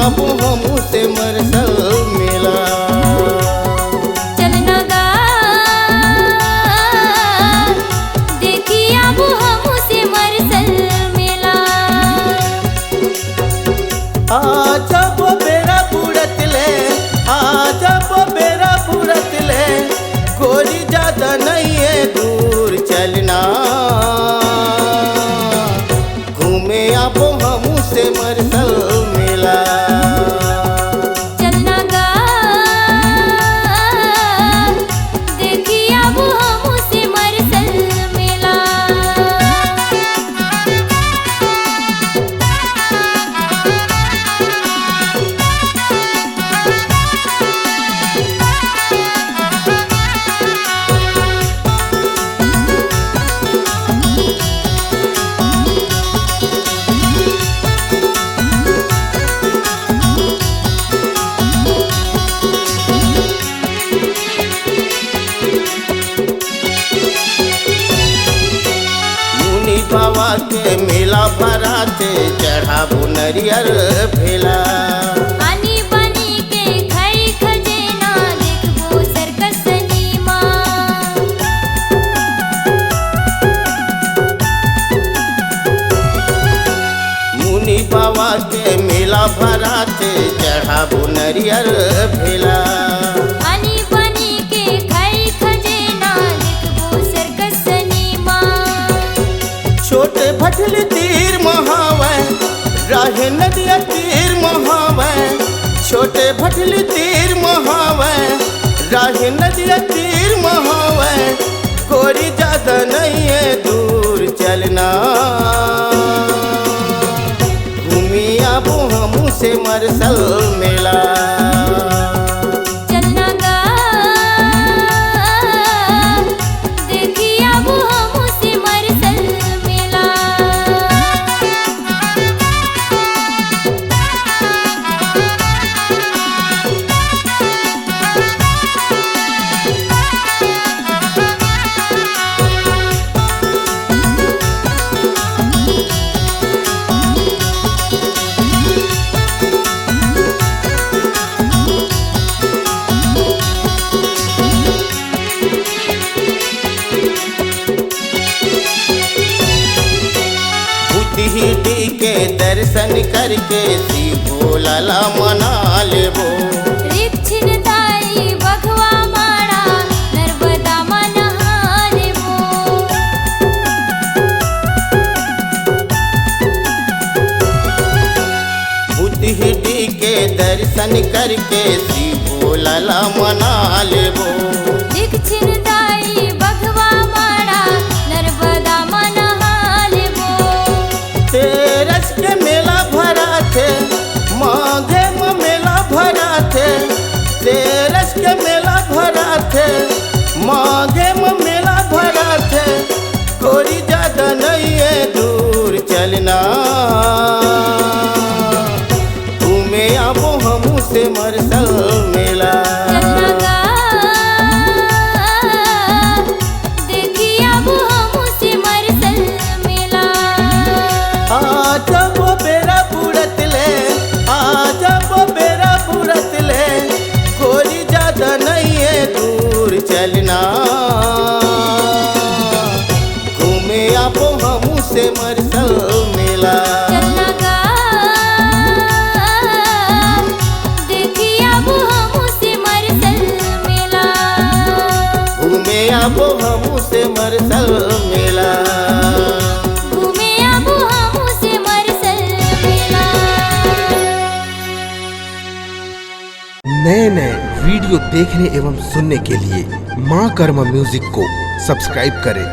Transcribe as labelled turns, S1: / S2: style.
S1: अब हमसे मरसल मेला।
S2: चलना गा देखी अब हमसे मरसल मेला।
S1: आजा वो बेरा बुड़त ले, आजा वो बेरा बुड़त ले, गोरी ज्यादा नहीं है दूर चलना, घूमे अब हमसे मरसल मेला।
S2: चलना गा देखी अब हमसे मरसल मेला।
S1: मुनि बाबा के मेला भराते चढ़ाबो नरियर भेला।
S2: आनी बनी के खड़ी खजेना देखबो सर्कस सिनेमा।
S1: मुनि बाबा के मेला भराते चढ़ाबो नरियर भेला।
S2: आनी बनी के खड़ी खजेना देखबो सर्कस सिनेमा।
S1: छोटे भटल तीर महावे राहे नदिया तीर महावे, छोटे भटल तीर महावे राहे नदिया तीर महावे, कोरी ज्यादा नहीं है दूर चलना, घूमी अब हमसे मरसल मेला।
S2: चलना गा देखी अब हमसे मरसल मेला।
S1: बुद्धिहिटी के दर्शन करके शिवो लाला मना लेबो।
S2: रिक्छिन ताई बघवा माड़ा नर्मदा मा नहा लेबो।
S1: बुद्धिहिटी के दर्शन करके शिवो लाला मना लेबो।
S2: रिक्छिन ताई बघवा माड़ा नर्मदा मा नहा लेबो।
S1: तेरस के मेला भरा थे, माघे में मेला भरा थे, तेरस के मेला भरा थे, माघे में मेला भरा थे, कोई ज्यादा नहीं है दूर चलना, तुम्हें अब हमसे मरसल मेला।
S2: चलना गा देखी अब हमसे मरसल मेला।
S1: आजा वो बेरा बुड़त ले, आजा वो बेरा बुड़त ले, कोई ज्यादा नहीं है दूर चलना, घूमे अब हमसे मरसल मेला।
S2: चलना गा देखी अब हमसे मरसल मेला।
S1: घूमे अब हमसे मरसल मेला।
S2: घूमे अब हमसे मरसल मेला।
S3: नए नए वीडियो देखने एवं सुनने के लिए माँ कर्मा म्यूजिक को सब्सक्राइब करें